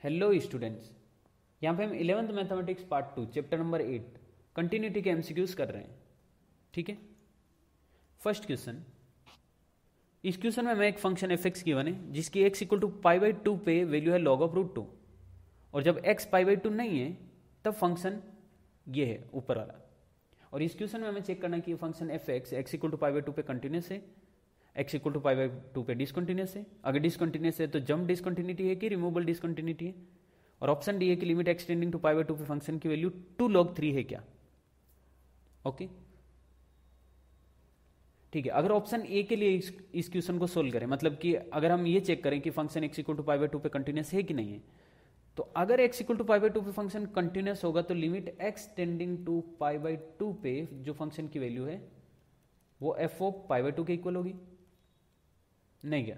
Hello students, यहाँ पे हम 11th mathematics part 2 chapter number 8 continuity के एमसीक्यूज कर रहे हैं। ठीक है, फर्स्ट क्वेश्चन। इस क्वेश्चन में हमें एक फंक्शन एफ एक्स गिवन है जिसकी x equal to pi by two पे वैल्यू है लॉग ऑफ रूट टू, और जब एक्स पाई बाई टू नहीं है तब फंक्शन ये है ऊपर वाला। और इस क्वेश्चन में हमें चेक करना है कि function f x equal to pi by two पे कंटिन्यूस है, x equal to pi by two पे डिसकंटिन्यूस है। अगर डिसकंटिन्यूस है तो जंप डिसकंटिन्यूटी है कि रिमूवल डिसकंटिन्यूटी है। और ऑप्शन डी है कि limit extending to pi by two पे फंक्शन की वैल्यू 2 log 3 है क्या। ओके, ठीक है। अगर ऑप्शन ए के लिए इस क्वेश्चन को सोल्व करें, मतलब कि अगर हम ये चेक करें कि function x equal to pi by two पे कंटिन्यूस है कि नहीं है, तो अगर x equal to pi by two पे फंक्शन कंटिन्यूस होगा तो limit x tending to pi by two पे जो फंक्शन की वैल्यू है वो f of pi by two के इक्वल होगी, नहीं क्या?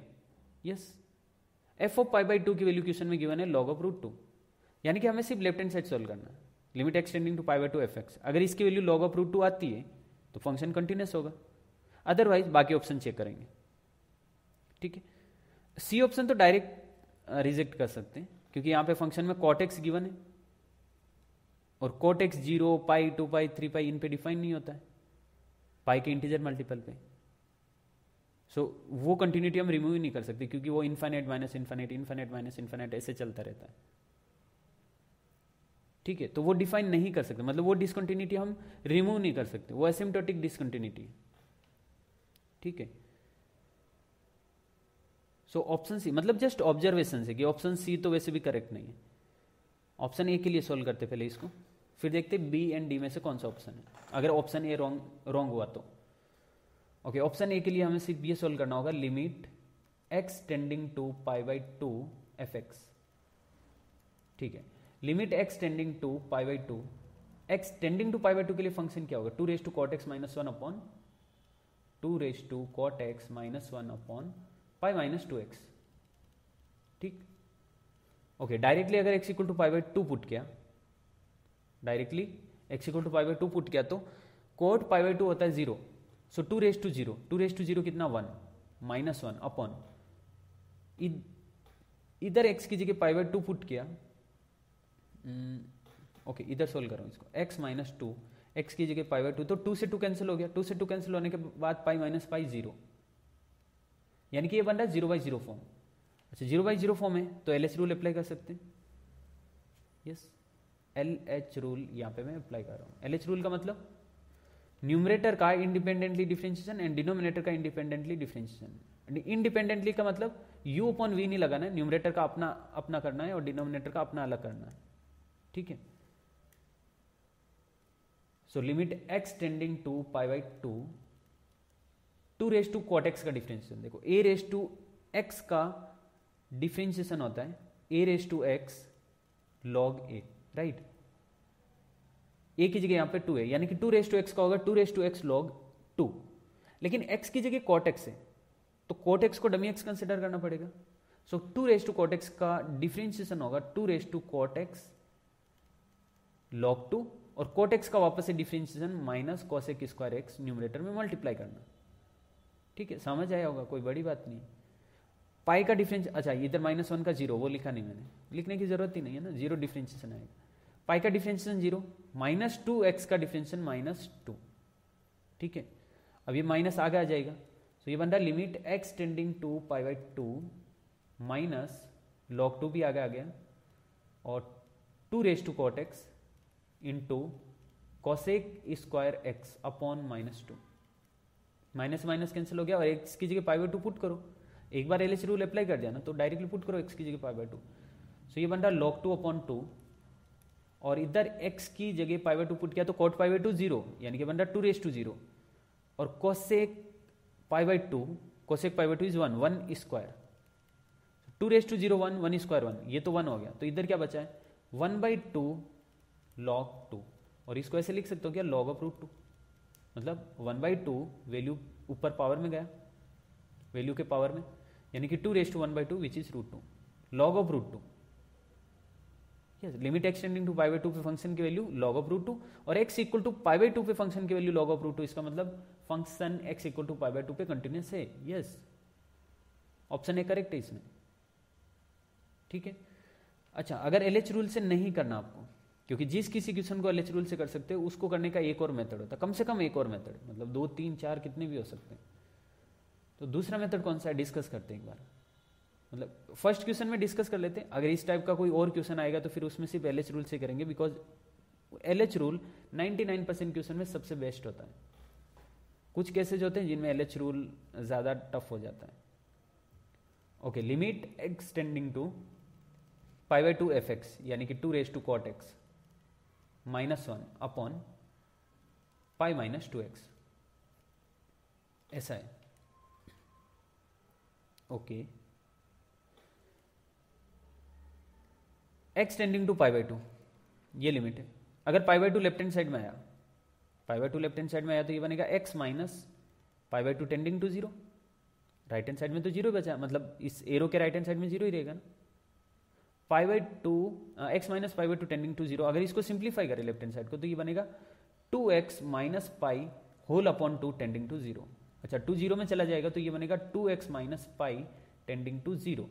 Yes, f of pi by two की वैल्यू क्वेश्चन में गिवन है लॉग ऑफ रूट टू, यानी कि हमें सिर्फ लेफ्ट हैंड साइड सोल्व करना है। Limit extending to pi by two f x, अगर इसकी value log of root two आती है तो फंक्शन कंटिन्यूस होगा, अदरवाइज बाकी ऑप्शन चेक करेंगे। ठीक है, सी ऑप्शन तो डायरेक्ट रिजेक्ट कर सकते हैं क्योंकि यहां पे फंक्शन में कॉट एक्स गिवन है और कॉट एक्स 0 पाई 2 पाई 3 पाई इन पे डिफाइन नहीं होता है, पाई के इंटीजर मल्टीपल पे। सो वो कंटिन्यूटी हम रिमूव ही नहीं कर सकते क्योंकि वो infinite minus infinite, infinite minus infinite ऐसे चलता रहता है। ठीक है, तो वो डिफाइन नहीं कर सकते, मतलब वो डिसकंटिन्यूटी हम रिमूव नहीं कर सकते, वो एसिम्प्टोटिक डिसकंटिन्यूटी है। ठीक है, सो ऑप्शन सी, मतलब जस्ट ऑब्जर्वेशन से कि ऑप्शन सी तो वैसे भी करेक्ट नहीं है। ऑप्शन ए के लिए सोल्व करते पहले इसको, फिर देखते बी एंड डी में से कौन सा ऑप्शन है। अगर ऑप्शन ए रॉन्ग हुआ तो ओके, ऑप्शन ए के लिए हमें सिर्फ ये सोल्व करना होगा limit x tending to pi by two f x. ठीक है, limit x tending to pi by two, x tending to pi by two के लिए फंक्शन क्या होगा? 2 raise to cot x minus 1 upon 2 raise to cot x minus 1 upon pi minus 2x। ठीक, okay, directly अगर x equal to pi by two put किया, directly x equal to pi by two put किया तो cot pi by to होता है 0, सो 2 raise to 0, 2 raise to 0 कितना 1 minus 1 upon, इधर x की जगह पाई बाई टू पुट किया। ओके, इधर सोल्व करो इसको, x माइनस टू, एक्स की जगह पाई बाई टू, तो 2 से 2 कैंसिल हो गया, 2 से 2 कैंसिल होने के बाद पाई माइनस पाई 0, यानी कि ये बन रहा है 0/0 फॉर्म। अच्छा, 0/0 फॉर्म है तो LH रूल अप्लाई कर सकते हैं। यस, LH रूल यहां पे मैं अप्लाई कर रहा हूं। LH रूल का मतलब न्यूमरेटर का इंडिपेंडेंटली डिफरेंशिएशन एंड डिनोमिनेटर का इंडिपेंडेंटली डिफरेंशिएशन। इंडिपेंडेंटली का मतलब u अपॉन v नहीं लगाना है, न्यूमरेटर का अपना अपना करना है और डिनोमिनेटर का अपना अलग करना है। ठीक है, so limit x tending to pi by two, 2 raise to cot x का डिफरेंशिएशन देखो, a रेज टू x का डिफरेंशिएशन होता है a raise to x log a, right. a की जगह यहां पे 2 है, यानी कि 2 रेज टू x का होगा 2 रेज टू x log 2, लेकिन x की जगह कॉट एक्स है तो कॉट एक्स को डमी एक्स कंसिडर करना पड़ेगा। So 2 raise to cot x का डिफरेंशिएशन होगा 2 raise to cot x log 2, और कॉट एक्स का वापस से differentiation minus cosec square x numerator में मल्टीप्लाई करना। ठीक है, समझ आया होगा, कोई बड़ी बात नहीं। पाई का डिफरेंस, अच्छा इधर -1 का 0 वो लिखा नहीं मैंने, लिखने की जरूरत ही नहीं है ना, 0 डिफरेंशिएशन आएगा। पाई का डिफरेंशिएशन 0, -2x का डिफरेंशिएशन -2। ठीक है, अब ये माइनस आगे आ जाएगा, तो ये बन रहा limit x tending to pi by two minus log 2 भी आगे आ गया, और 2 raise to cot x into cosec square x upon -2, minus minus cancel हो गया, और एक्स की जगह पाई बाई टू पुट करो, एक बार LH रूल अप्लाई कर दिया ना तो डायरेक्टली पुट करो एक्स की जगह पाई बाई टू। सो ये बन रहा log 2 अपॉन 2, और इधर एक्स की जगह पाई बाई टू पुट किया तो कॉट पाई बाई टू 0, यानी कि बन रहा 2 रेज टू 0, और cosec pi by two, cosec pi by two is 1 square, 2 raise to 0 1 square 1, ये तो 1 हो गया, तो इधर क्या बचा है 1/2 log 2, और इसको ऐसे लिख सकते हो क्या log ऑफ रूट 2, मतलब 1/2 वैल्यू ऊपर पावर में गया, वैल्यू के पावर में, यानी कि 2 raise to 1/2 which is root 2 log of root 2। Yes, limit extending to pi by two पे फंक्शन की वैल्यू log ऑफ रूट 2, और x equal to pi by two पे फंक्शन की वैल्यू log ऑफ रूट 2, इसका मतलब function x equal to pi by two पे continuous है। Yes, option A correct है इसमें। ठीक है, अच्छा, अगर LH रूल से नहीं करना आपको, क्योंकि जिस किसी क्वेश्चन को LH रूल से कर सकते हो उसको करने का एक और मेथड होता है, कम से कम एक और मेथड, मतलब 2 3 4 कितने भी हो सकते हैं। तो दूसरा मेथड कौन सा है, डिस्कस करते हैं एक बार। मतलब फर्स्ट क्वेश्चन में डिस्कस कर लेते हैं, अगर इस टाइप का कोई और क्वेश्चन आएगा तो फिर उसमें सिर्फ LH रूल से करेंगे, बिकॉज LH रूल 99% क्वेश्चन में सबसे बेस्ट होता है। कुछ केसेज होते हैं जिनमें LH रूल ज्यादा टफ हो जाता है। Okay, limit x tending to π/2 fx यानी कि 2 raised to cot x -1 upon π-2x, ऐसा है। ओके, x टेंडिंग टू π/2 ये लिमिट है। अगर π/2 लेफ्ट हैंड साइड में आया, π/2 लेफ्ट हैंड साइड में आया तो ये बनेगा x minus π/2 tending to 0। Right hand side में तो 0 बचा, मतलब इस एरो के राइट हैंड साइड में 0 ही रहेगा ना। π/2 x माइनस π/2 टेंडिंग टू 0, अगर इसको सिंप्लीफाई करें लेफ्ट हैंड साइड को तो ये बनेगा 2x minus pi whole upon 2 tending to 0। अच्छा, 2 0 में चला जाएगा तो ये बनेगा 2x minus pi tending to 0।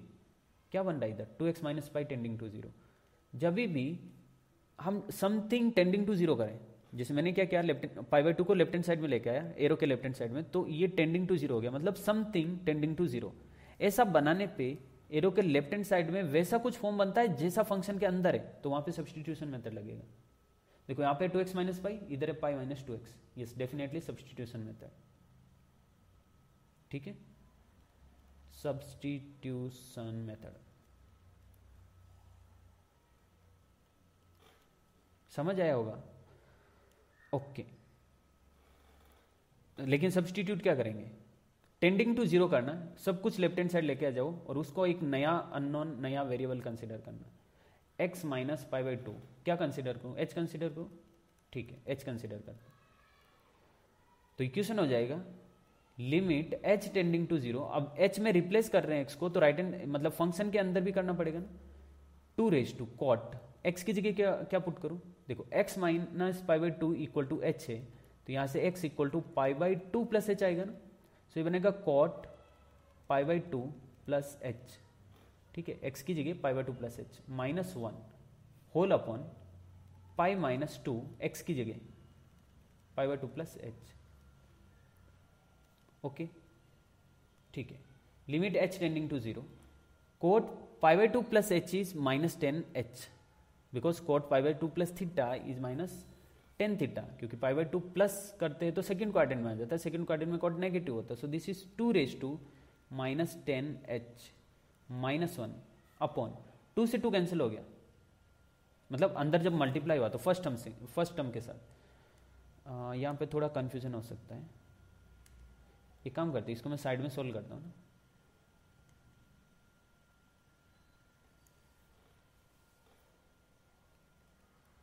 क्या बन रहा है इधर, 2x minus pi tending to 0। जब भी हम समथिंग टेंडिंग टू 0 करें, जैसे मैंने क्या किया, π/2 को लेफ्ट हैंड साइड में लेके आया, एरो के लेफ्ट हैंड साइड में, तो ये टेंडिंग टू 0 हो गया, मतलब समथिंग टेंडिंग टू 0। ऐसा बनाने पे एरो के लेफ्ट हैंड साइड में वैसा कुछ फॉर्म बनता है जैसा फंक्शन के अंदर है, तो वहां पे सब्स्टिट्यूशन मेथड लगेगा। देखो यहाँ पे 2x माइनस पाई, इधर है पाई minus 2x, yes definitely substitution method. ठीक है, सब्स्टिट्यूशन मेथड समझ आया होगा। ओके, लेकिन सब्स्टिट्यूट क्या करेंगे, टेंडिंग टू 0 करना, सब कुछ लेफ्ट हैंड साइड लेके आ जाओ और उसको एक नया अननोन नया वेरिएबल कंसीडर करना। x माइनस π/2 क्या कंसीडर करूं, h कंसीडर करूं, ठीक है h कंसीडर कर, तो इक्वेशन हो जाएगा लिमिट h टेंडिंग टू 0। अब h में रिप्लेस कर रहे हैं x को, तो राइट हैंड मतलब फंक्शन के अंदर भी करना पड़ेगा ना। 2 रेज टू कॉट x की जगह क्या पुट करूं, देखो x minus π/2 equal to h है, तो यहां से x equal to π/2 plus h आएगा ना, तो ये बनेगा कॉट π/2 प्लस h। ठीक है, x की जगह π/2 plus h minus 1 whole upon pi minus 2 x की जगह π/2 प्लस h। ओके, ठीक है, limit h tending to 0, cot π/2 plus h is minus 10h, because cot π/2 plus theta is minus 10 theta, क्योंकि π/2 plus करते हैं तो सेकंड क्वाड्रेंट में आ जाता है, सेकंड क्वाड्रेंट में कोट नेगेटिव होता है, so this is 2 raise to minus 10h minus 1 upon 2 से 2 कैंसिल हो गया, मतलब अंदर जब मल्टीप्लाई हुआ तो फर्स्ट टर्म के साथ। यहाँ पे थोड़ा कंफ्यूजन हो सकता है, एक काम करते हैं, इसको मैं साइड में सोल्व करता हूँ ना।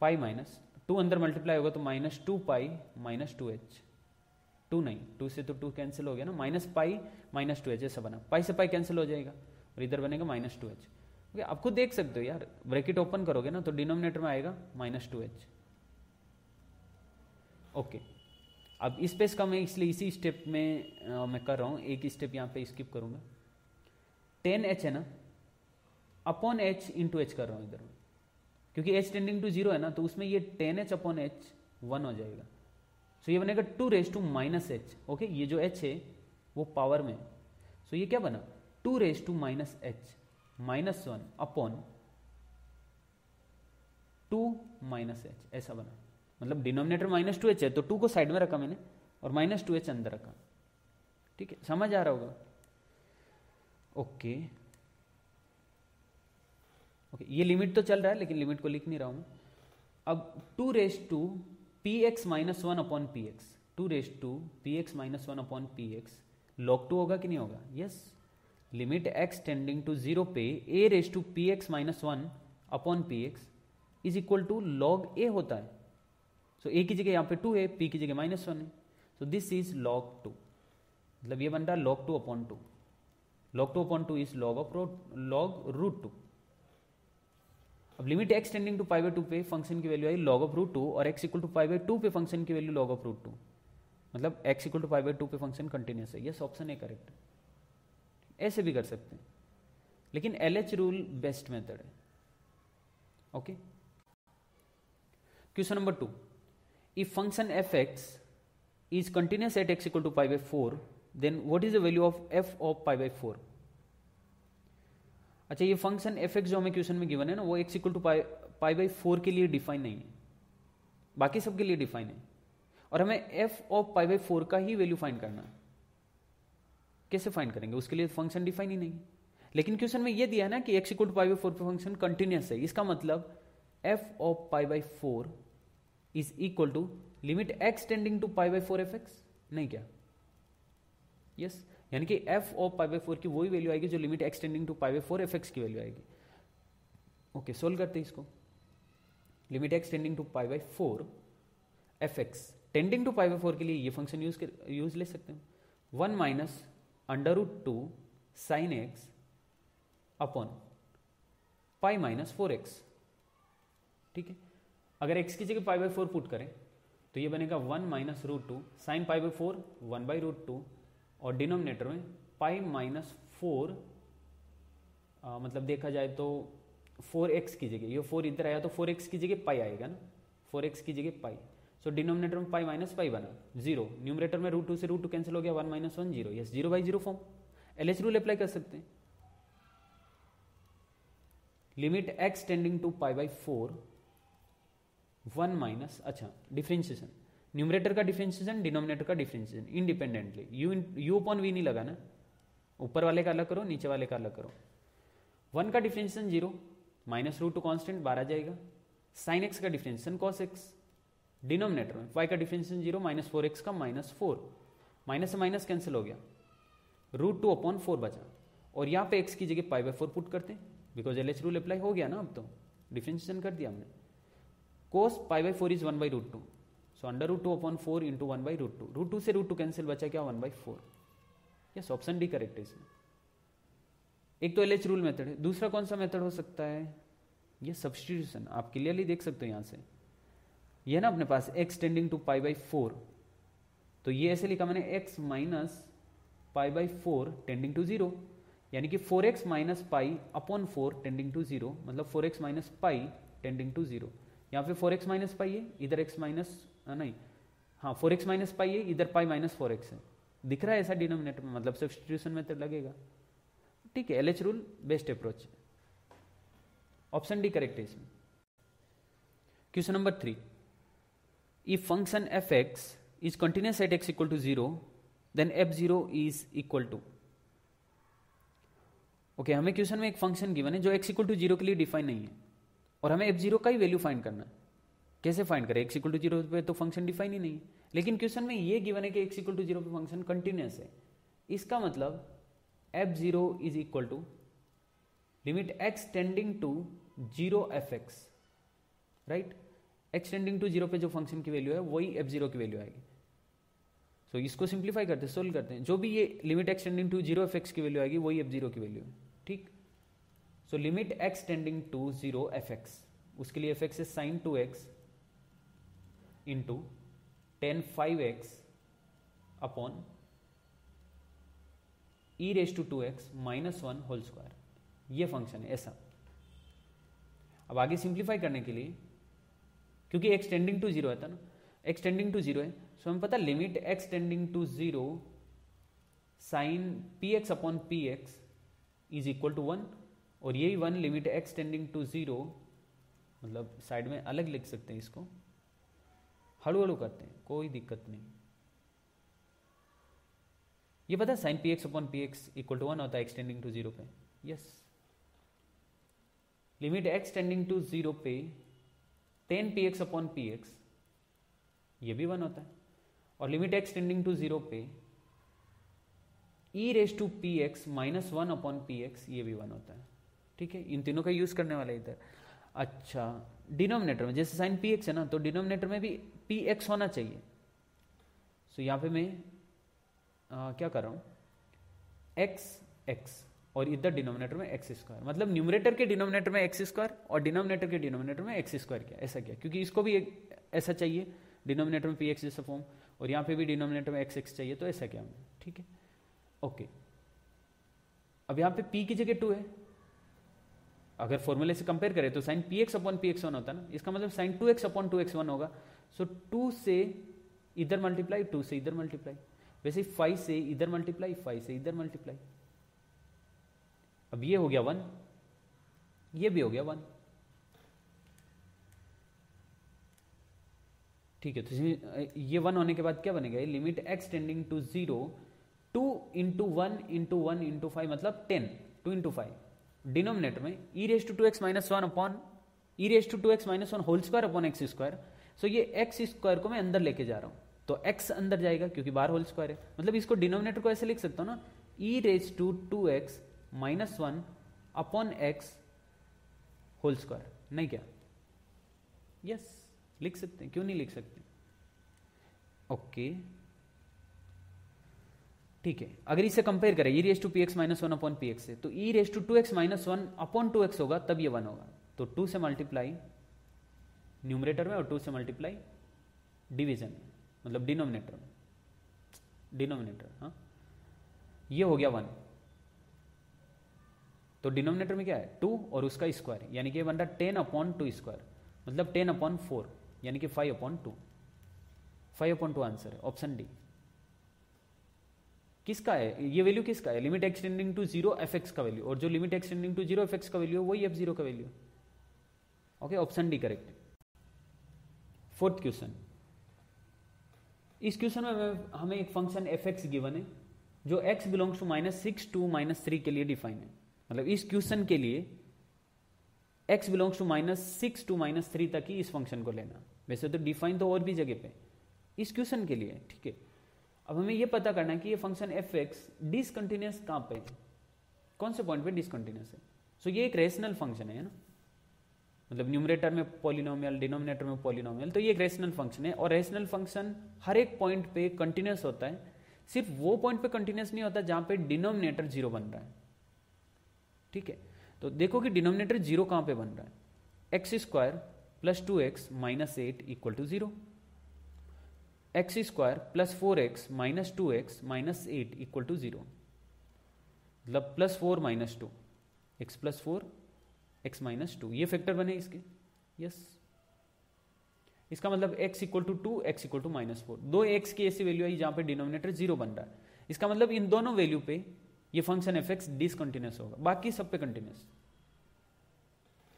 पाई माइनस 2 अंदर मल्टीप्लाई होगा तो माइनस 2 पाई माइनस 2h, 2 नहीं, 2 से तो 2 कैंसिल हो गया ना, माइनस पाई माइनस 2h ऐसा बना, पाई से पाई कैंसिल हो जाएगा और इधर बनेगा माइनस 2h। ओके, आप खुद देख सकते हो यार, ब्रैकेट ओपन करोगे ना तो डिनोमिनेटर में आएगा माइनस 2h। ओके, अब इस पे इसका मैं इसलिए इसी स्टेप में मैं कर रहा हूँ, एक स्टेप यहाँ पे स्किप करूंगा। 10h है ना, अपॉन h इंटू h कर रहा हूँ इधर, क्योंकि h टेंडिंग टू 0 है ना, तो उसमें ये 10h अपॉन h 1 हो जाएगा, सो ये बनेगा 2 raise to minus h। Okay, ये जो h है वो पावर में, सो ये क्या बना 2 raise to minus h minus 1 upon 2 minus h, ऐसा बना, मतलब डिनोमिनेटर माइनस 2h है तो 2 को साइड में रखा मैंने और माइनस 2h अंदर रखा। ठीक है, समझ आ रहा होगा। ओके ओके, ये लिमिट तो चल रहा है लेकिन लिमिट को लिख नहीं रहा हूं। अब 2 raise to px minus 1 upon px, 2 raise to px minus 1 upon px log 2 होगा कि नहीं होगा, yes. Limit x tending to 0 पे a raise to px minus 1 upon px is equal to log a होता है, सो a की जगह यहाँ पे 2 है, p की जगह माइनस 1 है, सो दिस इज log 2, मतलब ये बन रहा है log 2 upon 2, log 2 upon 2 is log root 2। अब लिमिट x टेंडिंग टू π/2 पे फंक्शन की वैल्यू आई log ऑफ रूट 2 और x इक्वल टू π/2 पे फंक्शन की वैल्यू log ऑफ रूट 2, मतलब x इक्वल टू π/2 पे फंक्शन कंटिन्यूस है, यस ऑप्शन ए करेक्ट। ऐसे भी कर सकते हैं, लेकिन LH रूल बेस्ट मेथड है, okay. Question number 2, if function f x is continuous at x equal to pi by 4, then what is the value of f of pi by 4। अच्छा, ये function f x जो हमें question में given है ना, वो x equal to pi by 4 के लिए डिफाइन नहीं है, बाकी सबके लिए डिफाइन है, और हमें एफ ऑफ पाई बाई 4 का ही वैल्यू फाइंड करना है। कैसे फाइंड करेंगे, उसके लिए फंक्शन डिफाइन ही नहीं है। लेकिन क्वेश्चन में ये दिया है ना कि x equal to pi by 4 पे फंक्शन कंटिन्यूस है, इसका मतलब f of pi by 4 is equal to limit x tending to pi by 4 f x, नहीं क्या? यस, यानी कि एफ ऑफ पाई बाई 4 की वही वैल्यू आएगी जो limit x tending to pi by 4 f x की वैल्यू आएगी। ओके, सोल्व करते हैं इसको। Limit x tending to pi by 4 f x, tending to pi by 4 के लिए ये फंक्शन यूज ले सकते हैं, 1 minus under root 2 sine x upon pi minus 4x। ठीक है, अगर x की जगह पाई बाई 4 पुट करें तो ये बनेगा 1 minus root 2 sine pi by 4 1 by root 2, और डिनोमिनेटर में पाई माइनस 4, मतलब देखा जाए तो 4x की जगह, ये 4 इधर आया तो 4x की जगह पाई आएगा ना, 4x की जगह पाई, सो डिनोमिनेटर में पाई माइनस पाई बना 0, न्यूमरेटर में रूट 2 से रूट 2 कैंसिल हो गया, 1 minus 1 0, yes 0 by 0 form. LH rule apply कर सकते हैं। Limit x tending to pi by 4 1 minus, अच्छा डिफरेंशिएशन, न्यूमरेटर का डिफरेंशिएशन डिनोमिनेटर का differentiation independently, u upon v नहीं लगा ना, ऊपर वाले का अलग करो नीचे वाले का अलग करो। 1 का डिफरेंशिएशन 0 माइनस रूट 2 कॉन्स्टेंट बाहर आ जाएगा, साइन एक्स का डिफरेंशिएशन कॉस एक्स, डिनोमिनेटर में y का डिफरेंशिएशन 0 माइनस 4x का माइनस 4, माइनस से माइनस कैंसिल हो गया, रूट 2 अपॉन 4 बचा, और यहाँ पे x की जगह पाई बाई 4 पुट करते हैं बिकॉज LH रूल अप्लाई हो गया ना, अब तो डिफरेंशिएशन कर दिया हमने। Cos pi by 4 is 1 by root 2, so under root 2 upon 4 into 1 by root 2, root 2 से रूट 2 कैंसिल बचा क्या 1 by 4। Yes, option D correct है इसमें। एक तो LH रूल मेथड है, दूसरा कौन सा मेथड हो सकता है, ये सब्स्टिट्यूशन, आप क्लियरली देख सकते हो यहाँ से, ये ना अपने पास x tending to pi by 4, तो ये ऐसे लिखा मैंने x minus pi by 4 tending to 0, यानी कि 4x minus pi upon 4 tending to 0, मतलब 4x minus pi tending to 0। यहाँ पे 4x माइनस पाई है, इधर x माइनस नहीं, हाँ 4x माइनस पाई है, इधर पाई माइनस 4x है, दिख रहा है ऐसा डिनोमिनेटर में, मतलब सब्स्टिट्यूशन मेथड लगेगा। ठीक है, LH rule best approach, option D correct है इसमें। Question number 3, if function fx is continuous at x equal to 0, then f0 is equal to, okay, हमें क्वेश्चन में एक फंक्शन गिवन है जो x इक्वल टू 0 के लिए डिफाइन नहीं है, और हमें f0 का ही वैल्यू फाइंड करना है। कैसे फाइंड करें, x इक्वल टू 0 पे तो फंक्शन डिफाइन ही नहीं है, लेकिन क्वेश्चन में ये गिवन है कि x इक्वल टू 0 पे फंक्शन कंटिन्यूस है, इसका मतलब f0 is equal to limit x tending to 0 fx, right. x tending to 0 पे जो फंक्शन की वैल्यू है वही f0 की वैल्यू आएगी। सो इसको सिंप्लीफाई करते हैं, सोल्व करते हैं, जो भी ये limit x tending to 0 fx की वैल्यू आएगी वही f0 की वैल्यू है। ठीक, so limit x tending to 0 fx, उसके लिए fx is sine 2x into ten 5x upon e raise to 2x minus 1 whole square, ये फंक्शन है ऐसा। अब आगे सिंप्लीफाई करने के लिए, क्योंकि x टेंडिंग टू 0 था ना, x टेंडिंग टू 0 है, सो हमें पता limit x tending to 0 sine px upon px is equal to 1, और यही 1 लिमिट x टेंडिंग टू 0, मतलब साइड में अलग लिख सकते हैं इसको, हड़ू हड़ू करते हैं कोई दिक्कत नहीं। ये पता है sine px upon px equal to 1 होता है x टेंडिंग टू 0 पे। Yes, limit x tending to 0 पे टेन px अपॉन px, ये भी 1 होता है, और लिमिट x टेंडिंग टू 0 पे e raise to px minus 1 upon px, ये भी 1 होता है। ठीक है, इन तीनों का यूज करने वाला इधर। अच्छा, डिनोमिनेटर में जैसे साइन px है ना, तो डिनोमिनेटर में भी px होना चाहिए। सो यहाँ पे मैं क्या कर रहा हूँ, x और इधर डिनोमिनेटर में एक्स स्क्वायर, मतलब न्यूमरेटर के डिनोमिनेटर में एक्स स्क्वायर और डिनोमिनेटर के डिनोमिनेटर में एक्स स्क्वायर किया, ऐसा किया क्योंकि इसको भी एक ऐसा चाहिए डिनोमिनेटर में पी एक्स जैसा फॉर्म, और यहाँ पे भी डिनोमिनेटर में एक्स एक्स चाहिए, तो ऐसा किया हमने। ठीक है, ओके। अब यहाँ पे p की जगह 2 है, अगर फॉर्मूले से कंपेयर करें तो sine p x upon p x one होता है ना, इसका मतलब साइन 2x अपॉन 2x1 होगा। सो 2 से इधर मल्टीप्लाई, 2 से इधर मल्टीप्लाई, वैसे 5 से इधर मल्टीप्लाई, 5 से इधर मल्टीप्लाई। अब ये हो गया 1, ये भी हो गया 1। ठीक है, तो ये 1 होने के बाद क्या बनेगा, limit x tending to 0 2 into 1 into 1 into 5 मतलब 10, 2 इंटू 5। डिनोमिनेटर में e raise to 2x minus 1 upon e raise to 2x minus 1 whole square upon x square. So ये एक्स स्क्वायर को मैं अंदर लेके जा रहा हूं, तो x अंदर जाएगा क्योंकि बाहर होल स्क्वायर है। मतलब इसको डिनोमिनेटर को ऐसे लिख सकता हूं ना, e raise to 2x minus 1 upon x whole square, नहीं क्या? यस, लिख सकते हैं, क्यों नहीं लिख सकते? ओके ठीक है, अगर इसे कंपेयर करें e raise to p x minus 1 upon p x से, तो e raise to 2x minus 1 upon 2x होगा, तब ये 1 होगा। तो 2 से मल्टीप्लाई न्यूमरेटर में और 2 से मल्टीप्लाई डिवीजन में, मतलब डिनोमिनेटर में, डिनोमिनेटर, हाँ ये हो गया 1। तो डिनोमिनेटर में क्या है 2 और उसका स्क्वायर, यानी कि ये बन रहा 10 अपॉन 2 स्क्वायर, मतलब 10 अपॉन 4 यानी कि 5 अपॉन 2। 5 अपॉन 2 आंसर है, ऑप्शन डी। किसका है ये वैल्यू, किसका है? Limit extending to 0 f x का वैल्यू, और जो limit extending to 0 f x का वैल्यू है वही एफ जीरो का value. Okay, option D correct. Fourth question, इस क्वेश्चन में हमें एक फंक्शन एफ एक्स गिवन है जो x बिलोंग्स टू -6 टू -3 के लिए डिफाइन है। मतलब इस क्वेश्चन के लिए x बिलोंग्स टू -6 टू -3 तक ही इस फंक्शन को लेना। वैसे तो डिफाइन तो और भी जगह पे, इस क्वेश्चन के लिए ठीक है। अब हमें यह पता करना है कि ये फंक्शन एफ एक्स डिसकंटिन्यूअस कहां पे है, कौन से पॉइंट पे डिसकंटिन्यूअस है। सो ये एक रेशनल फंक्शन है ना, मतलब न्यूमरेटर में पॉलिनोमियल, डिनोमिनेटर में पॉलिनोमियल, तो ये एक रेशनल फंक्शन है। और रेशनल फंक्शन हर एक पॉइंट पे कंटिन्यूअस होता है, सिर्फ वो पॉइंट पे कंटिन्यूअस नहीं होता जहां पे डिनोमिनेटर 0 बन रहा है। ठीक है, तो देखो कि डिनोमिनेटर 0 कहां पे बन रहा है, x square plus 2x minus 8 equal to 0, x square plus 4x minus 2x minus 8 equal to 0, मतलब plus 4 minus 2, x plus 4 x minus 2, ये फैक्टर बने इसके। यस, इसका मतलब x equal to 2, x equal to -4, दो x की ऐसी value है जहां पे डिनोमिनेटर 0 बन रहा है। इसका मतलब इन दोनों वैल्यू पे ये फंक्शन एफ एक्स डिसकंटिन्यूअस होगा, बाकी सब पे कंटिन्यूअस।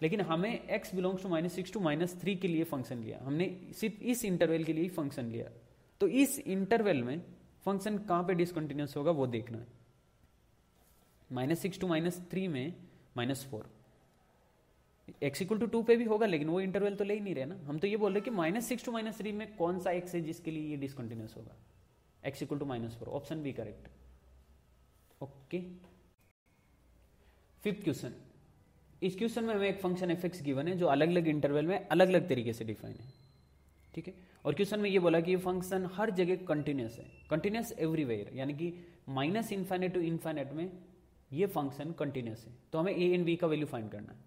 लेकिन हमें x बिलोंग्स टू -6 टू -3 के लिए फंक्शन लिया, हमने सिर्फ इस इंटरवल के लिए ही फंक्शन लिया। तो इस इंटरवल में फंक्शन कहां पे डिसकंटिन्यूअस होगा वो देखना है। -6 टू -3 में -4, x इक्वल टू 2 पे भी होगा, लेकिन वो इंटरवल तो ले ही नहीं रहे ना। हम तो ये बोल रहे कि -6 टू -3 में कौन सा x है जिसके लिए ये डिसकंटिन्यूअस होगा, x equal to -4, option B correct. Okay, fifth question, इस क्वेश्चन में हमें एक फंक्शन एफ एक्स गिवन है जो अलग अलग इंटरवल में अलग अलग तरीके से डिफाइन है। ठीक है, और क्वेश्चन में ये बोला कि ये फंक्शन हर जगह कंटिन्यूअस है, कंटिन्यूअस एवरीवेयर, यानी कि -∞ टू इन्फाइनाइट में ये फंक्शन कंटिन्यूअस है। तो हमें a एंड b का वैल्यू फाइंड करना है।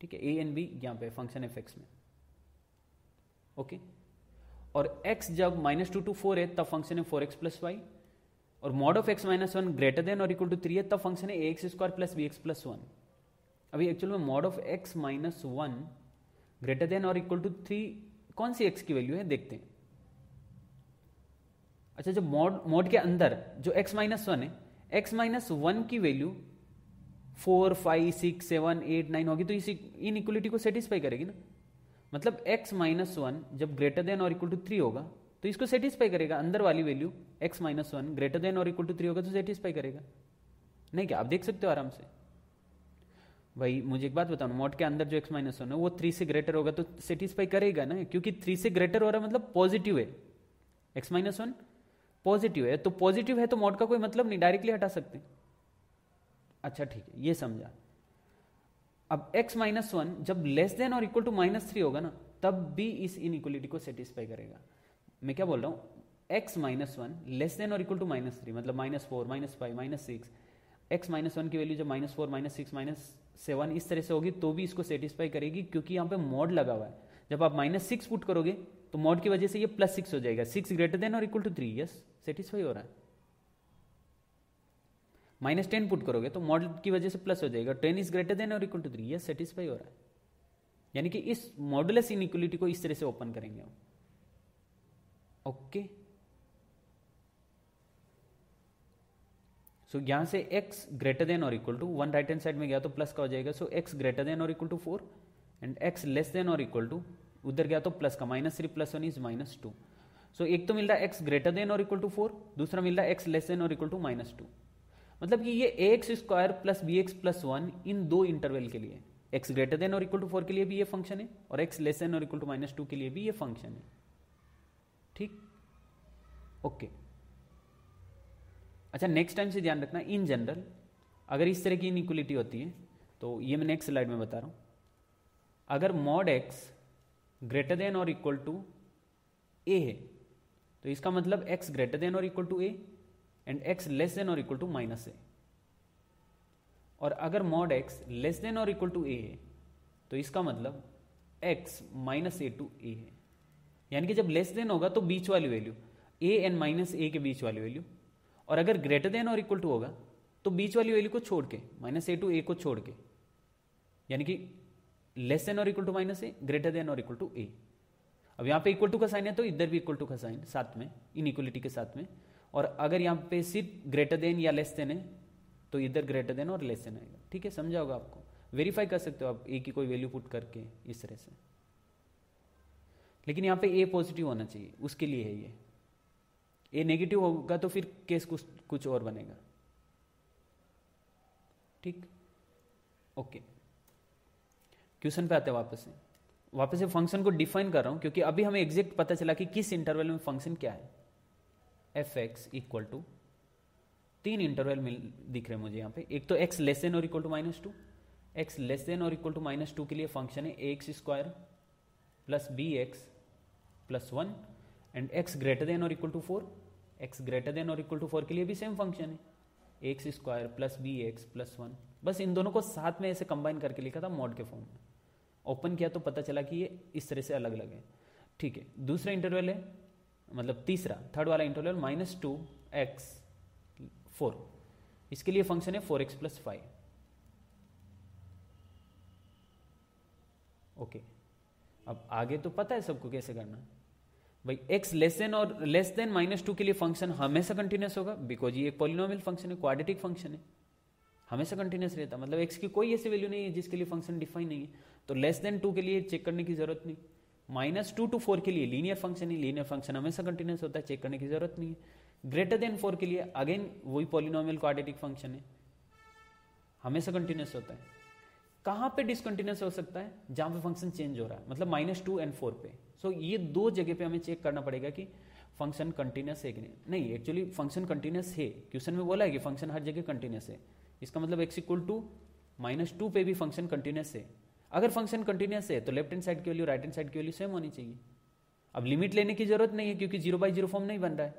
ठीक है, a एंड b यहाँ पे फंक्शन एफ एक्स में। ओके, और x जब -2 टू 4 है तब फंक्शन है 4x प्लस वाई, और mod of x -1 greater than और इक्वल टू 3 है तब फंक्शन है ax square plus bx plus 1। अभी एक्चुअल में mod of x -1 greater than और इक्वल टू 3 कौन सी x की वैल्यू है देखते हैं। अच्छा, जब मॉड के अंदर जो x -1 है, x -1 की वैल्यू 4, 5, 6, 7, 8, 9 होगी तो इस इनइक्वलिटी को सेटिस्फाई करेगी ना। मतलब x -1 जब ग्रेटर देन और इक्वल टू 3 होगा तो इसको सेटिस्फाई करेगा, अंदर वाली वैल्यू x -1 ग्रेटर देन और इक्वल टू 3 होगा तो सेटिस्फाई करेगा, नहीं क्या? आप देख सकते हो आराम से। भाई मुझे एक बात बताओ, मॉड के अंदर जो x -1 है वो 3 से ग्रेटर होगा तो सेटिस्फाई करेगा ना, क्योंकि 3 से ग्रेटर हो रहा है मतलब पॉजिटिव है, x -1 पॉजिटिव है, तो पॉजिटिव है तो मॉड का कोई मतलब नहीं, डायरेक्टली हटा सकते। अच्छा ठीक है, ये समझा। अब x -1 जब लेस देन और इक्वल टू -3 होगा ना तब भी इस इनइक्वलिटी को सेटिस्फाई करेगा। मैं क्या बोल रहा हूं, x -1 लेस देन और इक्वल टू -3 मतलब -4, -5, -6, x -1 की वैल्यू जब -4, -6, -7 इस तरह से होगी तो भी इसको सेटिस्फाई करेगी, क्योंकि यहाँ पे मॉड लगा हुआ है। जब आप -6 पुट करोगे तो मॉड की वजह से ये +6 हो जाएगा, 6 ग्रेटर देन और इक्वल टू 3, यस सेटिस्फाई हो रहा है। -10 पुट करोगे तो मॉड की वजह से प्लस हो जाएगा। 10 इज ग्रेटर देन और इक्वल टू 3, ये सेटिस्फाई हो रहा है। यानी कि इस मॉडुलस इनइक्वलिटी को इस तरह से ओपन करेंगे हम। ओके, सो यहां से x ग्रेटर देन और equal to 1 right hand side में गया तो प्लस का हो जाएगा। सो x ग्रेटर देन और equal to 4 and x less than और इक्वल टू, उधर गया तो प्लस का, -3 + 1 इज -2। सो एक तो मिल रहा है x ग्रेटर देन और इक्वल टू 4, दूसरा मिल रहा है x लेस देन और इक्वल टू -2। मतलब कि ये ax² + bx + 1 इन दो इंटरवल के लिए, x ग्रेटर देन और इक्वल टू 4 के लिए भी ये फंक्शन है और x लेस देन और इक्वल टू -2 के लिए भी ये फंक्शन है। ठीक, ओके। अच्छा, नेक्स्ट टाइम से ध्यान रखना, इन जनरल अगर इस तरह की इनइक्वलिटी होती है तो ये मैं नेक्स्ट स्लाइड में बता रहा हूं, अगर मॉड x ग्रेटर देन और इक्वल टू a है तो इसका मतलब x ग्रेटर देन और equal to a and x less than और इक्वल टू -a। और अगर मॉड x लेस देन और इक्वल टू a है तो इसका मतलब x -a टू a है। यानी कि जब लेस देन होगा तो बीच वाली वैल्यू a एंड -a के बीच वाली वैल्यू, और अगर ग्रेटर देन और इक्वल टू होगा तो बीच वाली वैल्यू को छोड़ के, -a टू a को छोड़ के, यानी कि लेस देन और equal to -a, greater than और इक्वल टू a। अब यहां पे इक्वल टू का साइन है तो इधर भी इक्वल टू का साइन साथ में, इनइक्वलिटी के साथ में। और अगर यहां पे सिर्फ ग्रेटर देन या लेस देन है तो इधर ग्रेटर देन और लेस देन आएगा। ठीक है, समझा होगा आपको। वेरीफाई कर सकते हो आप a की कोई वैल्यू पुट करके इस तरह से, लेकिन यहां पे a पॉजिटिव होना चाहिए, उसके लिए है ये। a नेगेटिव होगा तो फिर केस कुछ और बनेगा। ठीक, ओके। क्वेश्चन पे आते हैं वापस से फंक्शन को डिफाइन कर रहा हूं क्योंकि अभी हमें एग्जैक्ट पता चला कि किस इंटरवल में फंक्शन क्या है। f(x) इक्वल टू 3 इंटरवल दिख रहे हैं मुझे यहाँ पे। एक तो x लेस देन और equal to -2, x less than और इक्वल टू -2 के लिए फंक्शन है ax² + bx + 1 and x greater than और equal to 4, x greater than और इक्वल टू 4 के लिए भी सेम फंक्शन है ax² + bx + 1। बस इन दोनों को साथ में ऐसे कंबाइन करके लिखा था मॉड के फॉर्म में। ओपन किया तो पता चला कि ये इस तरह से अलग अलग है। ठीक है, दूसरा इंटरवल है, मतलब तीसरा, थर्ड वाला इंटरवल -2x 4, इसके लिए फंक्शन है 4x + 5। ओके, अब आगे तो पता है सबको कैसे करना है भाई। x लेस देन -2 के लिए फंक्शन हमेशा कंटिन्यूस होगा बिकॉज ये एक पॉलिनोमियल फंक्शन है, क्वाड्रेटिक फंक्शन है, हमेशा कंटिन्यूस रहता है। मतलब x की कोई ऐसी वैल्यू नहीं है जिसके लिए फंक्शन डिफाइन नहीं है। तो लेस देन 2 के लिए चेक करने की जरूरत नहीं। -2 to 4 के लिए लीनियर फंक्शन है, लीनियर फंक्शन हमेशा कंटिन्यूस होता है, चेक करने की जरूरत नहीं है। ग्रेटर देन 4 के लिए अगेन वही पॉलिनोमियल क्वाड्रेटिक फंक्शन है, हमेशा कंटिन्यूस होता है। कहां पे डिसकंटिन्यूस हो सकता है? जहां पे फंक्शन चेंज हो रहा है, मतलब -2 और 4 पे। सो ये दो जगह पे हमें चेक करना पड़ेगा कि फंक्शन कंटिन्यूस है कि नहीं। एक्चुअली फंक्शन कंटिन्यूस है, क्वेश्चन में बोला है कि फंक्शन हर जगह कंटिन्यूस है। इसका मतलब x इक्वल टू -2 पे भी फंक्शन कंटिन्यूस है। अगर फंक्शन कंटिन्यूस है तो लेफ्ट हैंड साइड की वैल्यू राइट हैंड साइड की वैल्यू सेम होनी चाहिए। अब लिमिट लेने की जरूरत नहीं है क्योंकि 0/0 फॉर्म नहीं बन रहा है।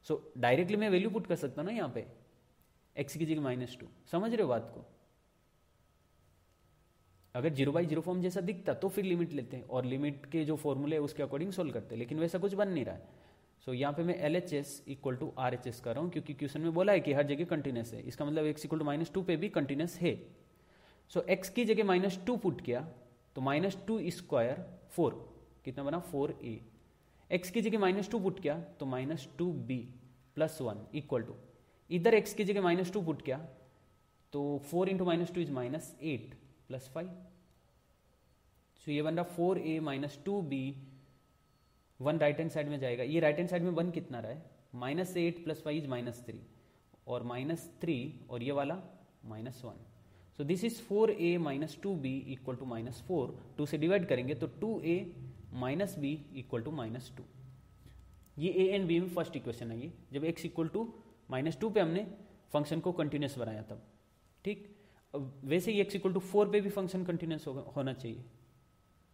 सो डायरेक्टली मैं वैल्यू पुट कर सकता हूं ना यहाँ पे, x की जगह -2। समझ रहे हो बात को? अगर 0/0 फॉर्म जैसा दिखता तो फिर लिमिट लेते हैं और लिमिट के जो फॉर्मूले है उसके अकॉर्डिंग सोल्व करते हैं, लेकिन वैसा कुछ बन नहीं रहा है। सो यहाँ पे मैं LHS इक्वल टू RHS कर रहा हूँ क्योंकि क्वेश्चन में बोला है कि हर जगह कंटिन्यूस है। इसका मतलब x इक्वल टू -2 पे भी कंटिन्यूस है। सो x की जगह -2 पुट किया तो -2² 4 कितना बना 4a। x की जगह -2 पुट किया तो -2b + 1 इक्वल टू, इधर x की जगह -2 पुट किया तो 4 × -2 इज -8 + 5। सो ये बन रहा 4a - 2b, 1 right hand side में जाएगा। ये राइट हैंड साइड में 1 कितना रहा है? -8 + 5 इज -3 और -3 और ये वाला -1। So this is 4a - 2b equal to -4। 2 से डिवाइड करेंगे तो 2a - b इक्वल टू -2। ये a एंड b में फर्स्ट इक्वेशन है। ये जब x इक्वल टू -2 पे हमने फंक्शन को कंटिन्यूस बनाया तब। ठीक, वैसे ही x इक्वल टू 4 पे भी फंक्शन कंटिन्यूस होना चाहिए।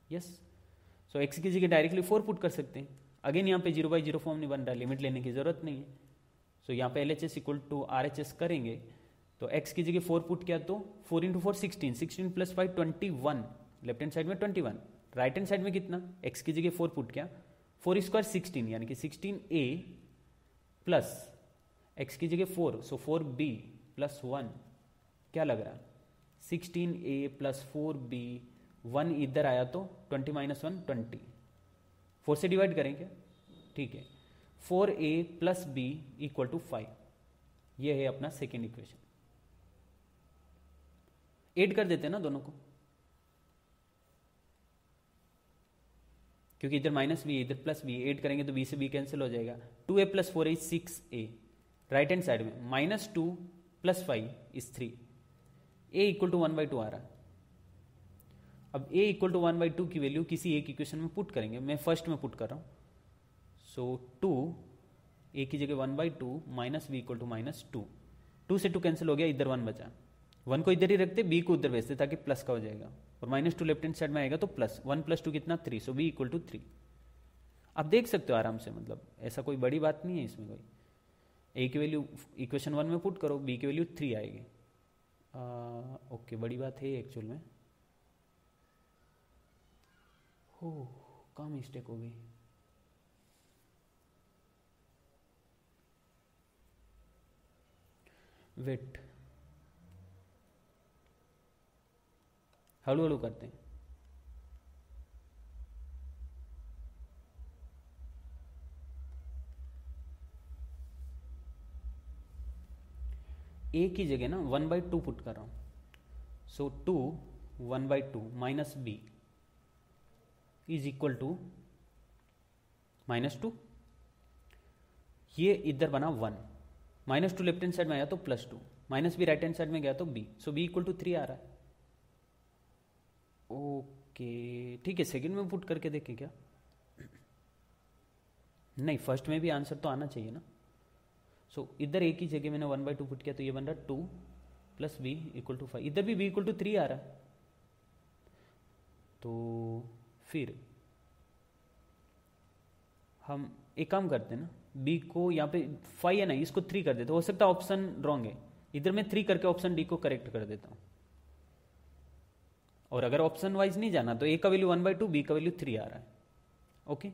यस, सो x की जगह डायरेक्टली 4 पुट कर सकते हैं। अगेन यहाँ पे 0/0 फॉर्म नहीं बन रहा, लिमिट लेने की जरूरत नहीं है। सो यहाँ पे LHS इक्वल टू RHS करेंगे तो x की जगह 4 पुट किया तो 4 × 4 16, 16 + 5 21, लेफ्ट हैंड साइड में 21, राइट हैंड साइड में कितना? x की जगह 4 पुट किया, 4² 16 यानी कि 16a प्लस x की जगह 4, सो 4b प्लस 1 क्या लग रहा है 16a प्लस 4b, 1 इधर आया तो 20 माइनस 1 20, 4 से डिवाइड करें क्या, ठीक है, 4a plus b equal to 5, ये है अपना सेकेंड इक्वेशन। ऐड कर देते हैं ना दोनों को, क्योंकि इधर माइनस बी इधर प्लस बी, ऐड करेंगे तो बी से बी कैंसिल हो जाएगा। 2a plus 4 is 6a, right hand side में minus 2 plus 5 is 3, a equal to 1/2 आ रहा है। अब a इक्वल टू 1/2 की वैल्यू किसी एक इक्वेशन में पुट करेंगे, मैं फर्स्ट में पुट कर रहा हूं, सो 2 a की जगह 1/2 minus b equal to minus 2, 2 से 2 कैंसिल हो गया, इधर 1 बचा, 1 को इधर ही रखते, b को उधर भेजते ताकि प्लस का हो जाएगा, और -2 लेफ्ट हैंड साइड में आएगा तो प्लस 1 + 2 कितना 3, सो b इक्वल टू 3। आप देख सकते हो आराम से, मतलब ऐसा कोई बड़ी बात नहीं है इसमें कोई, a की वैल्यू इक्वेशन 1 में पुट करो, b की वैल्यू 3 आएगी। ओके, बड़ी बात है एक्चुअल में, हो कहाँ मिस्टेक हो गई, वेट, हळू हळू करते हैं। a की जगह ना 1/2 पुट कर रहा हूं, so 2 1/2 minus b is equal to -2, ये इधर बना 1, -2 लेफ्ट हैंड साइड में आया तो +2, minus b right hand side में गया तो b, so b equal to 3 आ रहा है। ओके ठीक है, सेकंड में पुट करके देखें क्या, नहीं फर्स्ट में भी आंसर तो आना चाहिए ना। सो इधर a की जगह मैंने 1/2 पुट किया तो ये बन रहा 2 प्लस b इक्वल टू 5, इधर भी b इक्वल टू 3 आ रहा है, तो फिर हम एक काम करते हैं ना, b को यहाँ पे 5 है ना, इसको 3 कर देते, हो सकता है ऑप्शन रॉन्ग है, इधर मैं 3 करके ऑप्शन डी को करेक्ट कर देता हूं, और अगर ऑप्शन वाइज नहीं जाना तो a का वैल्यू 1/2 b का वैल्यू 3 आ रहा है। ओके,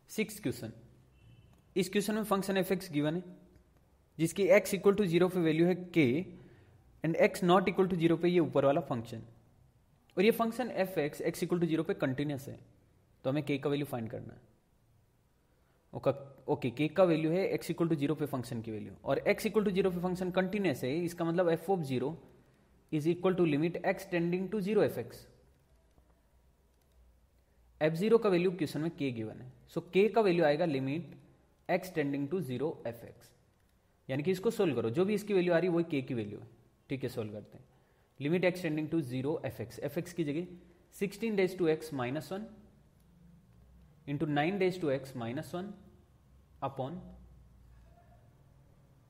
6th क्वेश्चन, इस क्वेश्चन में फंक्शन f(x) गिवन है जिसकी x इक्वल टू 0 पे वैल्यू है k and x not equal to 0 पे ये ऊपर वाला फंक्शन, और ये function f(x) x equal to 0 पे कंटिन्यूस है, तो हमें k का वैल्यू फाइंड करना है। ओके, k का वैल्यू है x इक्वल टू 0 पे फंक्शन की वैल्यू, और x इक्वल टू 0 पे फंक्शन कंटिन्यूस है, इसका मतलब f(0) is equal to limit x tending to 0 f(x). f(0) का वैल्यू क्वेश्चन में k गिवन है, सो k का वैल्यू आएगा limit x tending to 0 f(x), यानी कि इसको सोल्व करो, जो भी इसकी वैल्यू आ रही है वही k की वैल्यू है, ठीक है, सोल्व करते हैं। Limit x tending to 0 f(x), f(x) की जगह 16 raise to x minus 1 into 9 raise to x minus 1 upon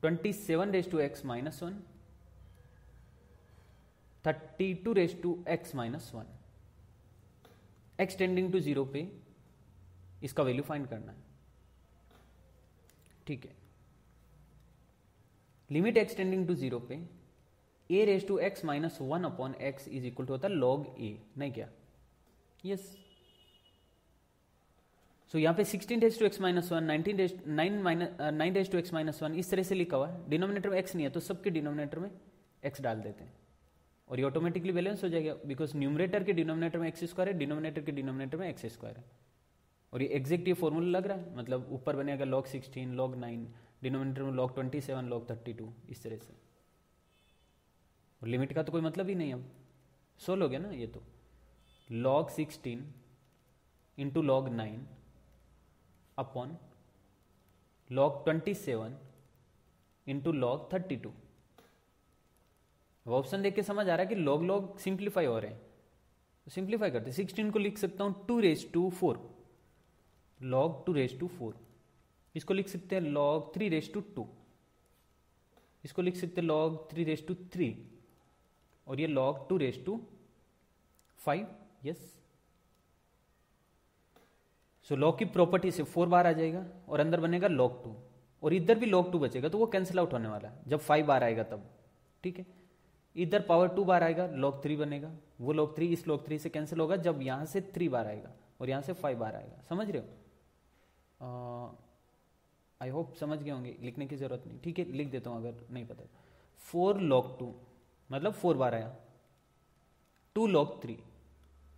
27 raise to x minus 1 32 raise to x minus 1, x tending to 0 पे इसका वैल्यू फाइंड करना है, ठीक है। लिमिट x टेंडिंग टू 0 पे a raise to x minus 1 upon x is equal to होता है log a, नहीं क्या, यस। सो यहां पे 16 raise to x minus 1 9 raise to x minus 1 इस तरह से लिखा हुआ है, डिनोमिनेटर में x नहीं है तो सबके डिनोमिनेटर में x डाल देते हैं और ये ऑटोमेटिकली बैलेंस हो जाएगा, बिकॉज न्यूमरेटर के डिनोमिनेटर में एक्स स्क्वायर है, डिनोमिनेटर के डिनोमिनेटर में एक्स स्क्वायर है, और ये एग्जैक्ट ये फॉर्मूला लग रहा है, मतलब ऊपर बनेगा log 16 log 9, डिनोमिनेटर में log 27 log 32 इस तरह से, और लिमिट का तो कोई मतलब ही नहीं, अब सोल्व हो गया ना ये, तो log 16 into log 9 upon log 27 into log 32। Option देख के समझ आ रहा है कि log log सिंप्लीफाई हो रहे हैं, तो सिंप्लीफाई करते 16 को लिख सकता हूं 2 raise to 4 log 2 raise to 4, इसको लिख सकते हैं log 3 रेज़ टू 2, इसको लिख सकते हैं log 3 रेज़ टू 3, और ये log 2 raise to 5, yes. So log की प्रॉपर्टी से 4 बार आ जाएगा और अंदर बनेगा log 2, और इधर भी log 2 बचेगा, तो वो कैंसिल आउट होने वाला है जब 5 बार आएगा तब, ठीक है। इधर पावर 2 बार आएगा log 3 बनेगा, वो log 3 इस log 3 से कैंसिल होगा जब यहां से 3 बार आएगा और यहां से 5 बार आएगा, समझ रहे हो। आई होप समझ गए होंगे, लिखने की जरूरत नहीं, ठीक है लिख देता हूँ अगर नहीं पता। 4 log 2 मतलब 4 बार आया, 2 log 3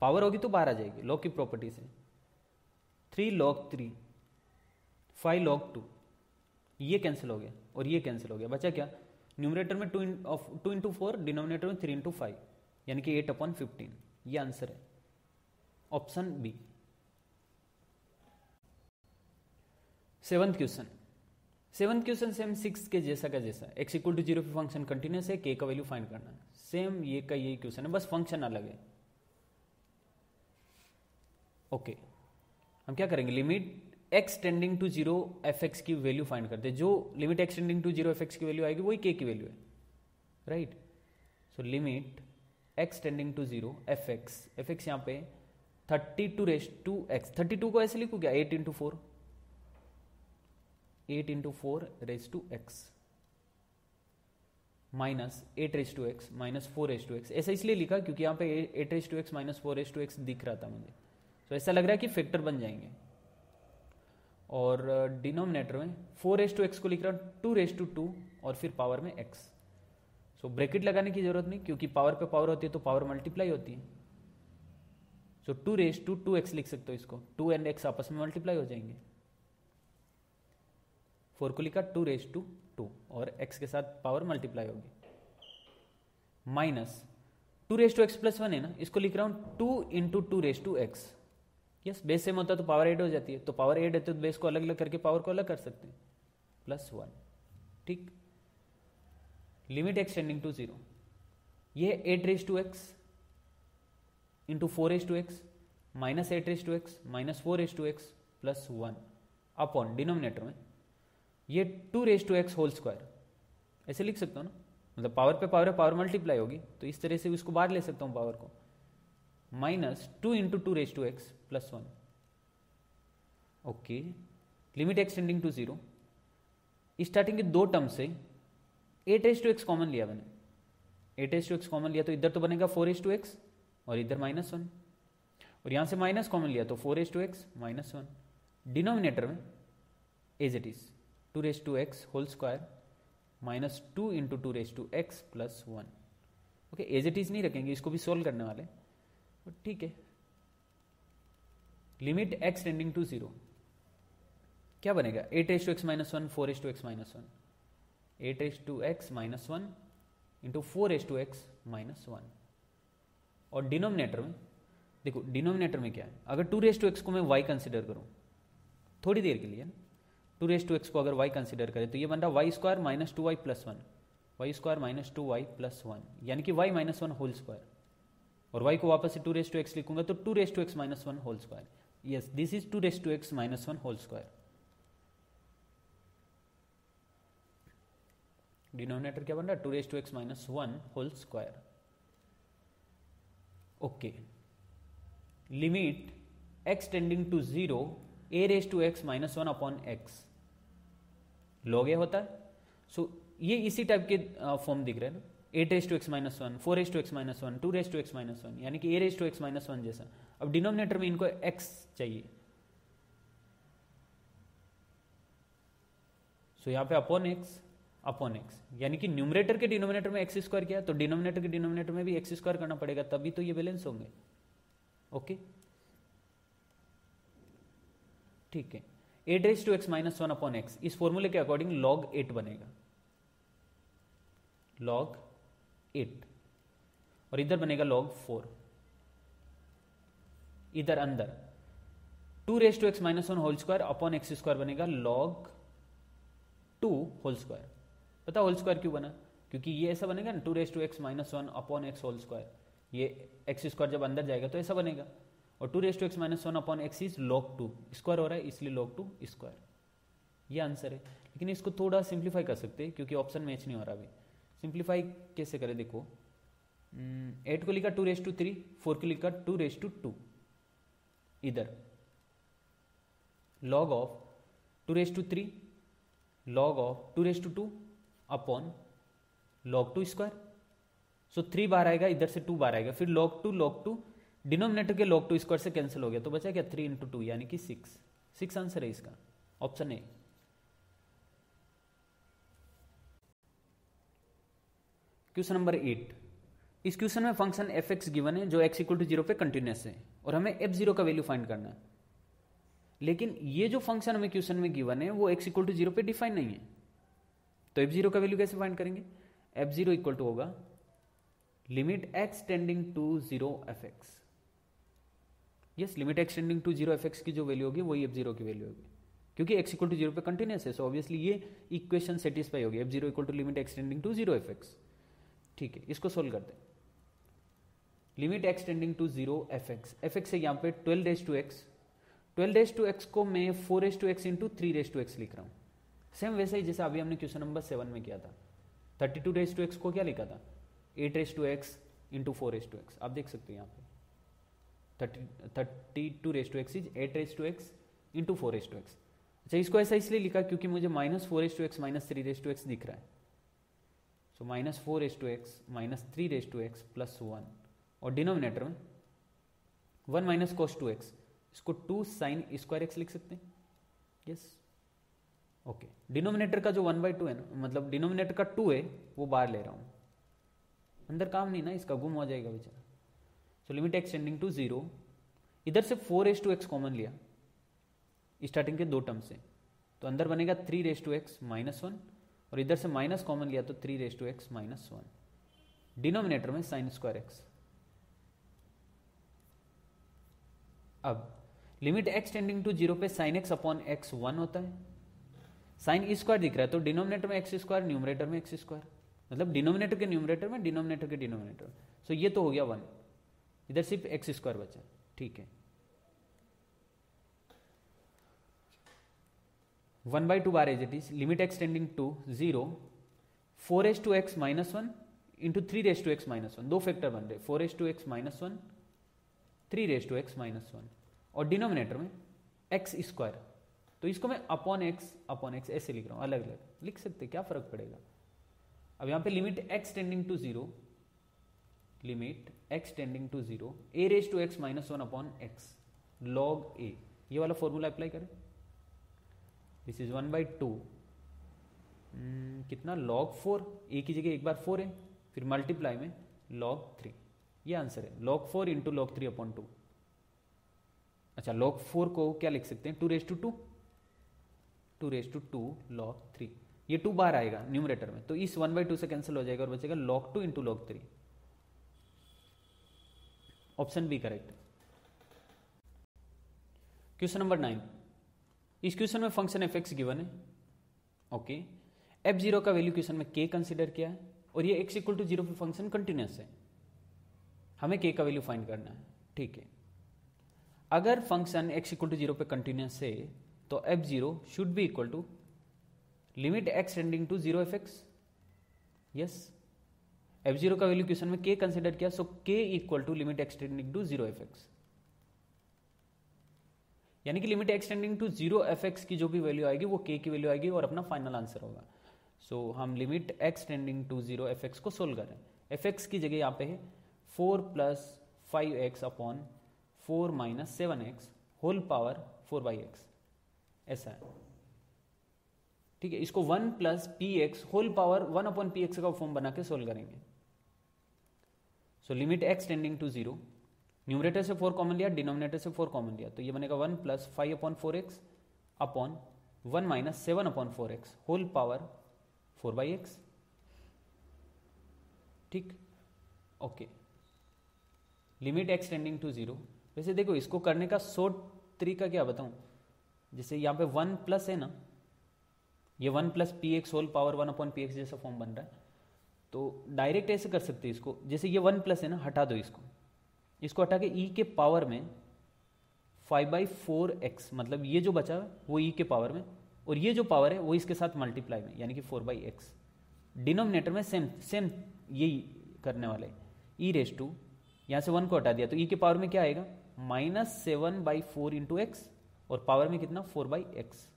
पावर होगी तो बाहर आ जाएगी लॉग की प्रॉपर्टी से, 3 log 3, 5 log 2, ये कैंसिल हो गया और ये कैंसिल हो गया, बचा क्या, न्यूमरेटर में 2 इंटू 4, डिनोमिनेटर में 3 इंटू 5, यानी कि 8/15। ये आंसर है option B. 7th question, 7th question same 6 के जैसा का जैसा, x इक्वल टू 0 पे फंक्शन कंटिन्यूस है, k का वैल्यू फाइंड करना है, सेम ये का यही क्वेश्चन है, बस फंक्शन अलग है। ओके हम क्या करेंगे, limit x tending to 0 fx की वैल्यू फाइंड करते हैं, जो limit x tending to 0 fx की वैल्यू आएगी वही k की वैल्यू है, right. So limit x tending to 0 fx यहाँ पे 32 रेस्ट टू x, 32 को ऐसे लिखू क्या, 8 into 4, 8 into 4 raise to x minus 8 raise to x minus 4 raise to x, ऐसा इसलिए लिखा क्योंकि यहाँ पे 8 raise to x minus 4 raise to x दिख रहा था मुझे, तो ऐसा लग रहा है कि फैक्टर बन जाएंगे। और डिनोमिनेटर में 4 रेस टू एक्स को लिख रहा हूँ 2 रेस टू 2 और फिर पावर में x। सो ब्रैकेट लगाने की जरूरत नहीं क्योंकि पावर पे पावर होती है तो पावर मल्टीप्लाई होती है। सो 2 रेस टू 2x लिख सकते हो इसको, 2 एंड x आपस में मल्टीप्लाई हो जाएंगे। 4 को लिखा 2 रेस टू 2 और x के साथ पावर मल्टीप्लाई होगी, minus 2 raise to x plus 1 है ना, इसको लिख रहा हूं 2 into 2 raise to x. Yes base same होता है तो पावर ऐड हो जाती है, तो पावर ऐड है तो बेस को अलग अलग करके पावर को अलग कर सकते हैं, +1, ठीक। लिमिट x टेंडिंग टू 0, ये 8 raise to x into 4 raise to x minus 8 raise to x minus 4 raise to x +1 upon denominator में ये 2 raise to x whole square, ऐसे लिख सकता हूँ ना, मतलब पावर पे पावर है पावर मल्टीप्लाई होगी तो इस तरह से इसको बाहर ले सकता हूँ पावर को, minus 2 into 2 raise to x +1। Okay limit x tending to 0, starting के दो टर्म से 8 रेस टू एक्स कॉमन लिया मैंने, 8 रेस टू एक्स कॉमन लिया तो इधर तो बनेगा 4 रेस टू एक्स और इधर -1, और यहां से माइनस कॉमन लिया तो 4 रेस टू एक्स -1, डिनोमिनेटर में as it is 2 raise to x whole square minus 2 into 2 raise to x +1। Okay as it is नहीं रखेंगे, इसको भी सोल्व करने वाले, ठीक है। लिमिट x टेंडिंग टू 0 क्या बनेगा, 8 raise to x -1 4 raise to x -1, 8 raise to x -1 into 4 raise to x -1, और डिनोमिनेटर में देखो, डिनोमिनेटर में क्या है, अगर 2 रेस टू एक्स को मैं y कंसिडर करूं थोड़ी देर के लिए, 2 रेस टू एक्स को अगर y कंसिडर करें तो ये बन रहा y square minus 2y +1, y square minus 2y +1, यानी कि y -1 होल स्क्वायर, और y को वापस से 2 रेस टू एक्स लिखूंगा तो 2 raise to x -1 whole square. Yes this is 2 raise to x -1 whole square. Denominator क्या बन रहा है, 2 raise to x -1 whole square. Okay limit x tending to 0 a raise to x -1 upon x, log a होता है। सो ये इसी type के form दिख रहे हैं ना, 8 raise to x -1 4 raise to x -1 2 raise to x -1, यानी कि a रेस टू एक्स -1 जैसा। अब डिनोमिनेटर में इनको x चाहिए, सो यहाँ पे अपॉन x, यानी कि न्यूमरेटर के डिनोमिनेटर में x स्क्वायर किया तो डिनोमिनेटर के डिनोमिनेटर में भी x स्क्वायर करना पड़ेगा, तभी तो ये बैलेंस होंगे। ओके ठीक है, 8 raise to x -1 upon x, इस फॉर्मूले के अकॉर्डिंग log 8 बनेगा, log 8, और इधर बनेगा log 4, इधर अंदर 2 raise to x -1 whole square upon x square बनेगा log 2 होल स्क्वायर। पता होल स्क्वायर क्यों बना, क्योंकि ये ऐसा बनेगा ना 2 raise to x -1 upon x whole square, ये x स्क्वायर जब अंदर जाएगा तो ऐसा बनेगा, और 2 raise to x -1 upon x is log 2 square हो रहा है इसलिए log 2 स्क्वायर, ये आंसर है। लेकिन इसको थोड़ा सिंप्लीफाई कर सकते हैं क्योंकि ऑप्शन मैच नहीं हो रहा अभी। सिंप्लीफाई कैसे करें देखो, 8 को लिखा 2 रेस टू 3, 4 को लिखा 2 रेस टू 2, इधर log of 2 raise to 3 log of 2 raise to 2 upon log 2 square. So 3 बार आएगा, इधर से 2 बार आएगा, फिर log 2 डिनोमिनेटर के log 2 स्क्वायर से कैंसिल हो गया तो बचा क्या 3 इंटू 2 यानी कि 6 आंसर है इसका, ऑप्शन ए। Question number 8। इस क्वेश्चन में फंक्शन एफ एक्स गिवन है जो एक्स इक्वल टू 0 पे कंटिन्यूस है और हमें एफ जीरो का वैल्यू फाइंड करना है। लेकिन ये जो फंक्शन हमें क्वेश्चन में गिवन है वो एक्स इक्वल टू 0 पे डिफाइन नहीं है, तो एफ जीरो का वैल्यू कैसे फाइंड करेंगे? एफ जीरो इक्वल टू होगा limit x tending to 0 f x. Yes, limit x tending to 0 f x की जो वैल्यू होगी वही एफ जीरो की वैल्यू होगी, क्योंकि एक्स इक्वल टू 0 पे कंटिन्यूस है, सो ऑब्वियसली ये इक्वेशन सेटिस्फाई होगी। F zero equal to limit x tending to 0 f x. ठीक है, इसको सोल्व करते हैं। Limit x tending to 0 f x है यहाँ पे 12 raise to x. 12 raise to x को मैं 4 raise to x into 3 raise to x लिख रहा हूँ, सेम वैसे ही जैसे अभी हमने क्वेश्चन नंबर 7 में किया था। 32 रेज टू एक्स को क्या लिखा था? 8 raise to x into 4 raise to x. आप देख सकते हैं यहाँ पे 32 raise to x is 8 raise to x into 4 raise to x. अच्छा, इसको ऐसा इसलिए लिखा क्योंकि मुझे -4 raise to x -3 raise to x दिख रहा है, so -4 raise to x -3 raise to x plus 1, और डिनोमिनेटर में 1 माइनस कॉस 2x, इसको 2 साइन स्क्वायर एक्स लिख सकते हैं। Yes, okay. डिनोमिनेटर का जो 1/2 है ना, मतलब डिनोमिनेटर का 2 है वो बाहर ले रहा हूं, अंदर काम नहीं ना, इसका गुम हो जाएगा बेचारा। So limit x tending to 0, इधर से 4 रेज टू एक्स कॉमन लिया स्टार्टिंग के 2 टर्म से, तो अंदर बनेगा 3 रेज टू एक्स -1, और इधर से माइनस कॉमन लिया तो 3 रेज टू एक्स -1, डिनोमिनेटर में साइन स्क्वायर एक्स। अब लिमिट एक्स टेंडिंग टू 0 पे साइन एक्स अपॉन एक्स 1 होता है, साइन स्क्वायर दिख रहा है तो डिनोमिनेटर में एक्स स्क्वायर, न्यूमरेटर में एक्स स्क्वायर, मतलब डिनोमिनेटर के न्यूमरेटर में, डिनोमिनेटर के डिनोमिनेटर में। सो ये तो हो गया 1, इधर सिर्फ एक्स स्क्वायर बचा। ठीक है, 1/2 बार as it is, limit x tending to 0 4 raise to x -1 into 3 raise to x -1, 2 factor बन रहे, 4 raise to x -1 3 raise to x -1, और डिनोमिनेटर में एक्स स्क्वायर, तो इसको मैं अपॉन एक्स ऐसे लिख रहा हूं, अलग अलग लिख सकते, क्या फर्क पड़ेगा। अब यहां पे limit x tending to 0, limit x tending to 0 a raise to x -1 upon x log a, ये वाला फॉर्मूला अप्लाई करें। दिस इज 1/2 कितना log 4, a की जगह एक बार 4 है, फिर मल्टीप्लाई में log 3, ये आंसर है, log 4 इंटू log 3 अपॉन 2। अच्छा, log 4 को क्या लिख सकते हैं? 2 raise to 2, 2 raise to 2 log 3, ये 2 बार आएगा न्यूमरेटर में, तो इस 1/2 से कैंसिल हो जाएगा और बचेगा log 2 into log 3। Option B correct. Question number 9। इस क्वेश्चन में फंक्शन एफ एक्स गिवन है, ओके। एफ जीरो का वैल्यू क्वेश्चन में के कंसिडर किया है, और ये एक्स इक्वल टू 0 पे फंक्शन कंटिन्यूस है, हमें के का वैल्यू फाइंड करना है। ठीक है, अगर फंक्शन एक्स इक्वल टू 0 पे कंटिन्यूस है तो f zero should be equal to limit x tending to 0 f x. Yes, f zero का वैल्यू क्वेश्चन में के कंसिडर किया, so k equal to limit x tending to 0 f x, यानी कि limit x tending to 0 f x की जो भी value आएगी वो के की वैल्यू आएगी और अपना फाइनल आंसर होगा। सो हम limit x tending to 0 f x को सोल्व कर रहे हैं। एफ एक्स की जगह यहाँ पे है 4 + 5x upon 4 - 7x whole power 4/x, ऐसा है। ठीक है, इसको 1 + px whole power 1 upon px का फॉर्म बना के सोल्व करेंगे। So limit x tending to 0, numerator से 4 कॉमन लिया, डिनोमिनेटर से 4 कॉमन लिया, तो ये बनेगा 1 + 5 upon 4x upon 1 - 7 upon 4x whole power 4/x। ठीक, okay. Limit x tending to 0, वैसे देखो इसको करने का शॉर्ट तरीका क्या बताऊं, जैसे यहाँ पे 1 प्लस है ना, ये 1 + px whole power 1 upon px जैसा फॉर्म बन रहा है, तो डायरेक्ट ऐसे कर सकते हैं इसको, जैसे ये 1 प्लस है ना, हटा दो इसको हटा के e के पावर में 5/4x, मतलब ये जो बचा है वो e के पावर में, और ये जो पावर है वो इसके साथ मल्टीप्लाई में, यानी कि 4/x। डिनोमिनेटर में सेम यही करने वाले, e रेज टू, यहाँ से 1 को हटा दिया तो e के पावर में क्या आएगा -7/4 इंटू एक्स, और पावर में कितना 4/x।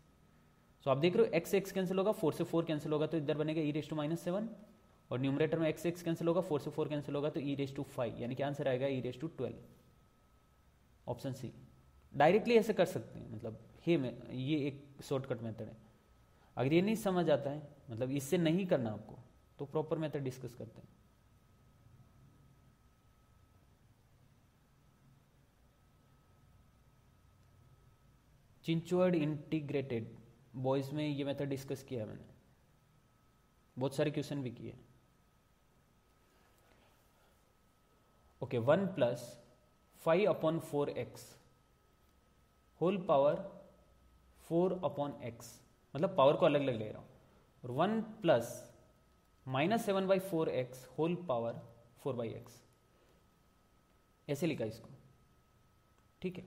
सो आप देख रहे हो x कैंसिल होगा, 4 से 4 कैंसिल होगा तो इधर बनेगा e रेज टू -7, और न्यूमरेटर में x कैंसिल होगा, 4 से 4 कैंसिल होगा तो e रेज टू 5, यानी कि आंसर आएगा e raise to 12, option C. Directly ऐसे कर सकते हैं, मतलब ये एक शॉर्टकट मेथड है। अगर ये नहीं समझ आता है, मतलब इससे नहीं करना आपको, तो प्रॉपर मेथड डिस्कस करते हैं। चिंचवर्ड इंटीग्रेटेड बॉयज में ये मेथड डिस्कस किया है मैंने, बहुत सारे क्वेश्चन भी किए। Okay, 1 plus 5/4x whole power 4/x, मतलब पावर को अलग अलग ले रहा हूं, और 1 plus -7/4x whole power 4/x, ऐसे लिखा इसको। ठीक है,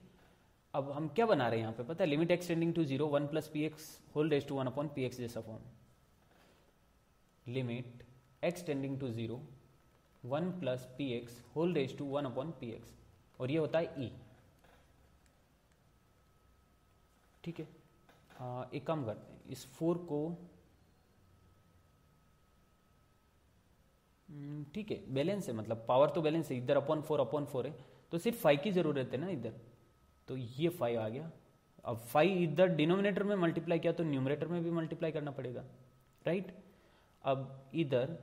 अब हम क्या बना रहे हैं यहाँ पे पता है, limit x tending to 0 1 plus p x whole raise to 1/px जैसा form. Limit x tending to 0 1 plus p x whole raise to 1/px, और ये होता है ई। ठीक है, एक काम करते हैं, इस 4 को ठीक है बैलेंस है, मतलब पावर तो बैलेंस है, इधर /4 है, तो सिर्फ 5 की जरूरत है ना इधर, तो ये 5 आ गया। अब 5 इधर डिनोमिनेटर में मल्टीप्लाई किया तो न्यूमरेटर में भी मल्टीप्लाई करना पड़ेगा, राइट। अब इधर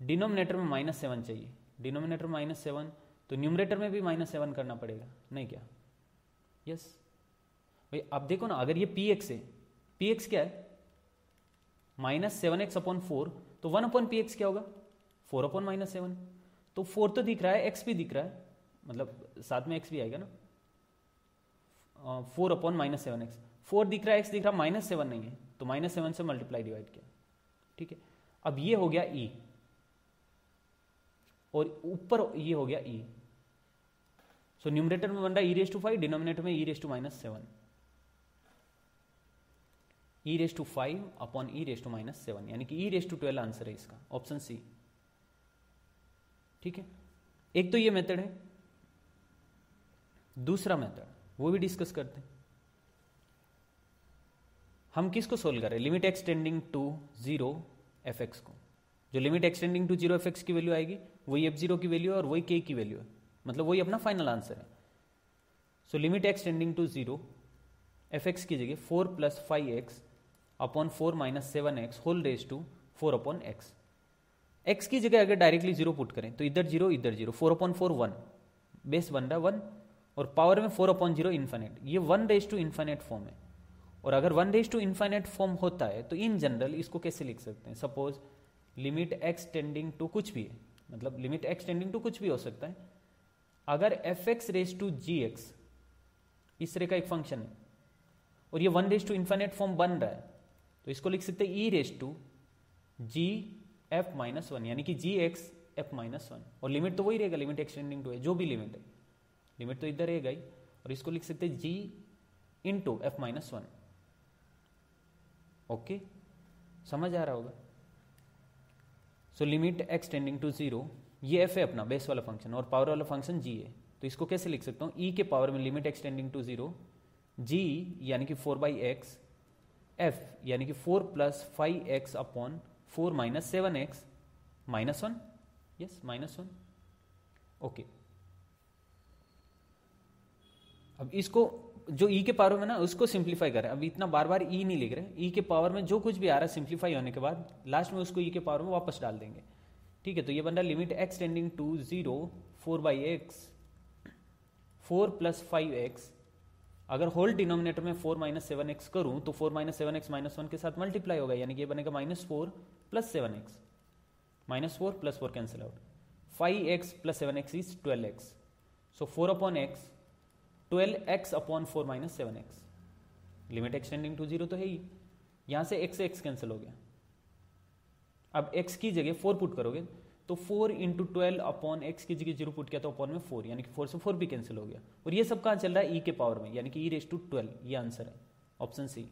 डिनोमिनेटर में -7 चाहिए, डिनोमिनेटर में -7, तो न्यूमरेटर में भी -7 करना पड़ेगा, नहीं क्या? यस भाई, अब देखो ना, अगर ये px है, px क्या है -7x/4, तो 1/px क्या होगा 4/-7, तो 4 तो दिख रहा है, x भी दिख रहा है, मतलब साथ में x भी आएगा ना, 4/-7x, 4 दिख रहा है, x दिख रहा है, -7 नहीं है, तो -7 से मल्टीप्लाई डिवाइड किया। ठीक है, अब ये हो गया e, और ऊपर ये हो गया e, सो न्यूमरेटर में बन रहा है e⁵5, डिनोमिनेटर में e⁻⁷, e⁵5/e⁻⁷, यानी कि e⁻12 आंसर है इसका, ऑप्शन सी। ठीक है, एक तो ये मेथड है, दूसरा मेथड वो भी डिस्कस करते हैं। हम किसको सोल्व कर रहे हैं, limit x tending to 0 fx को। जो limit x tending to 0 fx की वैल्यू आएगी वही f0 की वैल्यू है और वही k की वैल्यू है, मतलब वही अपना फाइनल आंसर है। So limit x tending to 0 fx की जगह 4 + 5x/4 - 7x whole raise to 4/x। x की जगह अगर डायरेक्टली 0 पुट करें तो इधर 0 इधर 0, 4/4 1, बेस बन रहा है 1, और पावर में 4/0 इन्फिनिट, ये 1⁻∞ फॉर्म है। और अगर 1⁻∞ फॉर्म होता है तो इन जनरल इसको कैसे लिख सकते हैं, suppose limit x tending to कुछ भी है, मतलब लिमिट एक्स टेंडिंग टू कुछ भी हो सकता है। अगर f(x)(gx) इस तरह का एक फंक्शन है और ये 1⁻∞ फॉर्म बन रहा है, तो इसको लिख सकते हैं e⁻gf-1, यानी कि gx(f-1), और लिमिट तो वही रहेगा, लिमिट एक्स टेंडिंग टू है, जो भी लिमिट है, लिमिट तो इधर रहेगा ही, और इसको लिख सकते हैं g(f-1). ओके, समझ आ रहा होगा। So limit x tending to 0, ये f है अपना बेस वाला फंक्शन, और पावर वाला फंक्शन g है, तो इसको कैसे लिख सकता हूँ, e के पावर में limit x tending to 0 g यानी कि 4/x, f यानी कि 4 + 5x/4 - 7x -1, यस -1। ओके, अब इसको जो e के पावर में ना उसको सिंप्लीफाई करें, अब इतना बार बार e नहीं लिख रहे, e के पावर में जो कुछ भी आ रहा है सिंप्लीफाई होने के बाद लास्ट में उसको e के पावर में वापस डाल देंगे। ठीक है, तो ये बन रहा है limit x tending to 0 4/x 4 + 5x, अगर होल डिनोमिनेटर में 4 - 7x करूं तो 4 - 7x -1 के साथ मल्टीप्लाई होगा, यानी कि ये बनेगा -4 + 7x, -4 + 4 cancel out, 5x + 7x is 12x, so 4/x 12x/4 - 7x, limit x tending to 0 तो है ही, यहां से x से x कैंसिल हो गया। अब x की जगह 4 पुट करोगे तो 4 × 12/x की जगह 0 पुट किया तो अपॉन में 4, यानी कि 4 से 4 भी कैंसिल हो गया, और ये सब कहां चल रहा है e के पावर में, यानी कि e⁻12, ये आंसर है, ऑप्शन सी।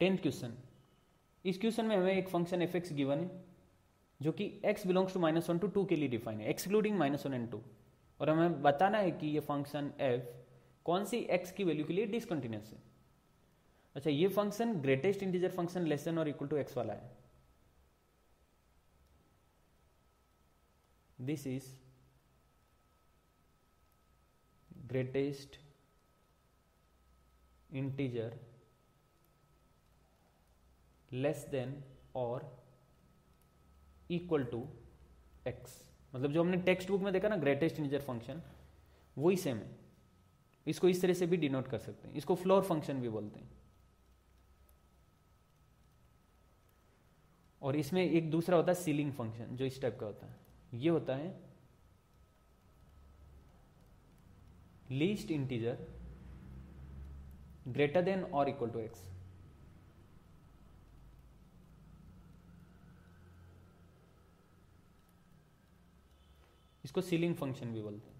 10th क्वेश्चन, इस क्वेश्चन में हमें एक फंक्शन f(x) गिवन है जो कि x बिलोंग्स टू -1 to 2 के लिए डिफाइन है, एक्सक्लूडिंग -1 and 2, और हमें बताना है कि ये फंक्शन f कौन सी x की वैल्यू के लिए डिसकंटिन्यूअस है। अच्छा, ये function greatest integer function less than और इक्वल टू x वाला है, this is greatest integer less than और इक्वल टू x, मतलब जो हमने टेक्स्ट बुक में देखा ना ग्रेटेस्ट इंटीजर फंक्शन, वही सेम है। इसको इस तरह से भी डिनोट कर सकते हैं, इसको फ्लोर फंक्शन भी बोलते हैं। और इसमें एक दूसरा होता है सीलिंग फंक्शन, जो इस टाइप का होता है। ये होता है लीस्ट इंटीजर ग्रेटर देन और इक्वल टू एक्स। इसको सीलिंग फंक्शन भी बोलते हैं।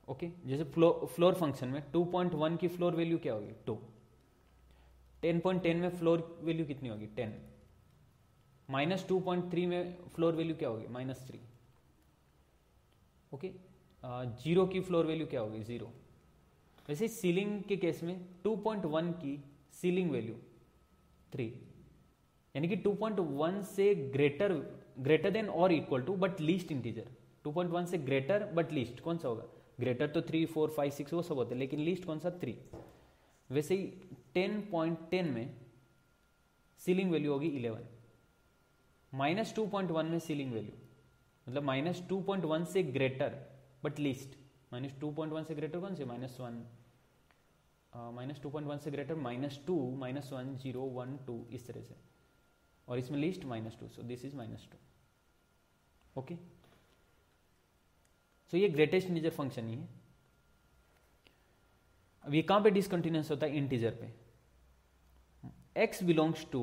ओके जैसे फ्लोर फंक्शन में 2.1 की फ्लोर वैल्यू क्या होगी 2, 10.10 में फ्लोर वैल्यू कितनी होगी 10, -2.3 में फ्लोर वैल्यू क्या होगी -3। ओके 0 की फ्लोर वैल्यू क्या होगी 0। वैसे सीलिंग के केस में 2.1 की सीलिंग वैल्यू 3, यानी कि 2.1 से ग्रेटर देन और equal to but least integer. 2.1 से ग्रेटर बट लीस्ट कौन सा होगा, ग्रेटर तो 3, 4, 5, 6 वो सब होते हैं, लेकिन लीस्ट कौन सा 3। वैसे ही 10.10 में सीलिंग वैल्यू होगी 11, -2.1 में सीलिंग वैल्यू मतलब -2.1 से ग्रेटर बट लीस्ट, -2.1 से ग्रेटर कौन से -1, -2.1 से ग्रेटर -2, -1, 0, 1, 2 इस तरह से, और इसमें least -2, so this is -2। Okay so ये ग्रेटेस्ट इंटीजर फंक्शन ही है। अब ये कहां पे डिसकंटिन्यूस होता है, इंटीजर पे। x belongs to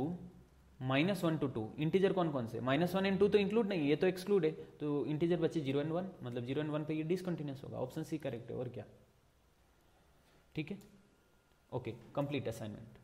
-1 to 2, integer कौन कौन से, -1 and 2 तो इंक्लूड नहीं है, ये तो एक्सक्लूड है, तो इंटीजर बचे 0 and 1, मतलब 0 and 1 पे ये डिसकंटिन्यूस होगा। ऑप्शन सी करेक्ट है, और क्या। ठीक है ओके कंप्लीट असाइनमेंट।